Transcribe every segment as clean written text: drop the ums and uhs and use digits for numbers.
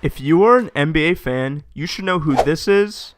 If you are an NBA fan, you should know who this is,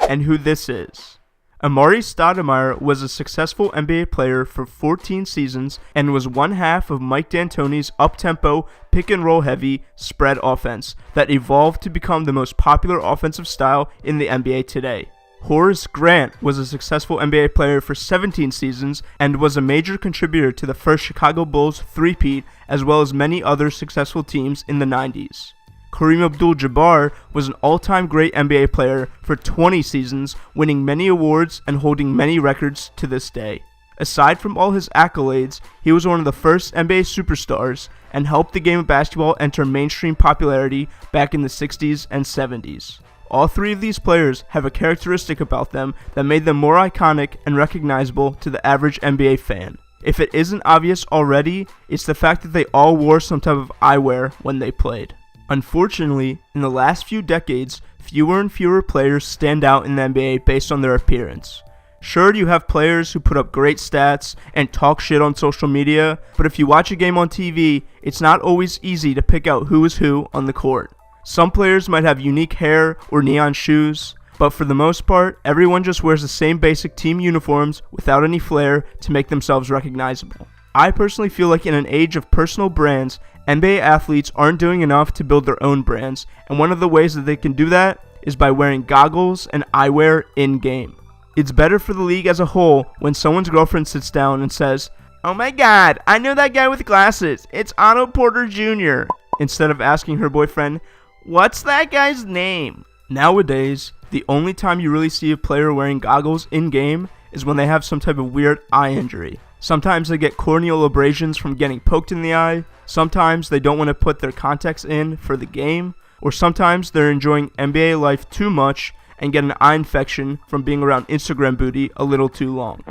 and who this is. Amar'e Stoudemire was a successful NBA player for 14 seasons and was one half of Mike D'Antoni's up-tempo, pick-and-roll heavy spread offense that evolved to become the most popular offensive style in the NBA today. Horace Grant was a successful NBA player for 17 seasons and was a major contributor to the first Chicago Bulls three-peat as well as many other successful teams in the 90s. Kareem Abdul-Jabbar was an all-time great NBA player for 20 seasons, winning many awards and holding many records to this day. Aside from all his accolades, he was one of the first NBA superstars and helped the game of basketball enter mainstream popularity back in the 60s and 70s. All three of these players have a characteristic about them that made them more iconic and recognizable to the average NBA fan. If it isn't obvious already, it's the fact that they all wore some type of eyewear when they played. Unfortunately, in the last few decades, fewer and fewer players stand out in the NBA based on their appearance. Sure, you have players who put up great stats and talk shit on social media, but if you watch a game on TV, it's not always easy to pick out who is who on the court. Some players might have unique hair or neon shoes, but for the most part, everyone just wears the same basic team uniforms without any flair to make themselves recognizable. I personally feel like in an age of personal brands, NBA athletes aren't doing enough to build their own brands, and one of the ways that they can do that is by wearing goggles and eyewear in-game. It's better for the league as a whole when someone's girlfriend sits down and says, "Oh my god, I know that guy with glasses, it's Otto Porter Jr." instead of asking her boyfriend, "What's that guy's name?" Nowadays, the only time you really see a player wearing goggles in-game is when they have some type of weird eye injury. Sometimes they get corneal abrasions from getting poked in the eye, sometimes they don't want to put their contacts in for the game, or sometimes they're enjoying NBA life too much and get an eye infection from being around Instagram booty a little too long.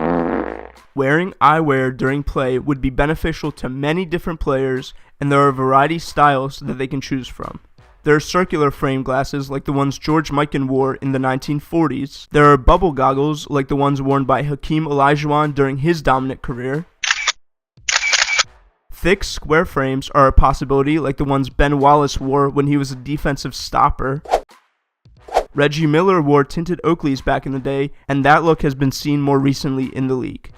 Wearing eyewear during play would be beneficial to many different players, and there are a variety of styles that they can choose from. There are circular frame glasses like the ones George Mikan wore in the 1940s. There are bubble goggles like the ones worn by Hakeem Olajuwon during his dominant career. Thick square frames are a possibility like the ones Ben Wallace wore when he was a defensive stopper. Reggie Miller wore tinted Oakleys back in the day, and that look has been seen more recently in the league.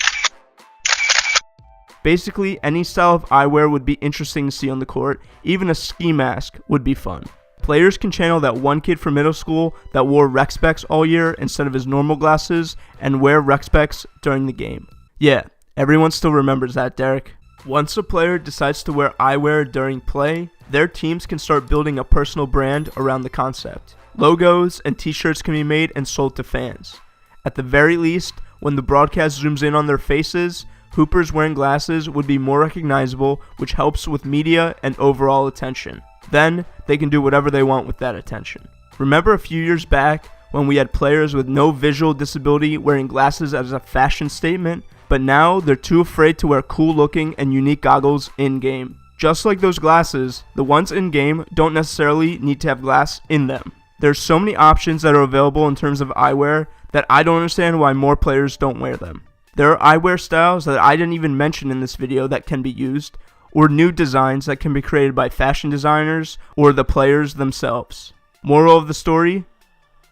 Basically, any style of eyewear would be interesting to see on the court. Even a ski mask would be fun. Players can channel that one kid from middle school that wore rec specs all year instead of his normal glasses and wear rec specs during the game. Yeah, everyone still remembers that, Derek. Once a player decides to wear eyewear during play, their teams can start building a personal brand around the concept. Logos and t-shirts can be made and sold to fans. At the very least, when the broadcast zooms in on their faces, hoopers wearing glasses would be more recognizable, which helps with media and overall attention. Then, they can do whatever they want with that attention. Remember a few years back when we had players with no visual disability wearing glasses as a fashion statement, but now they're too afraid to wear cool looking and unique goggles in-game. Just like those glasses, the ones in-game don't necessarily need to have glass in them. There's so many options that are available in terms of eyewear that I don't understand why more players don't wear them. There are eyewear styles that I didn't even mention in this video that can be used, or new designs that can be created by fashion designers or the players themselves. Moral of the story?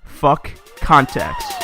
Fuck contacts.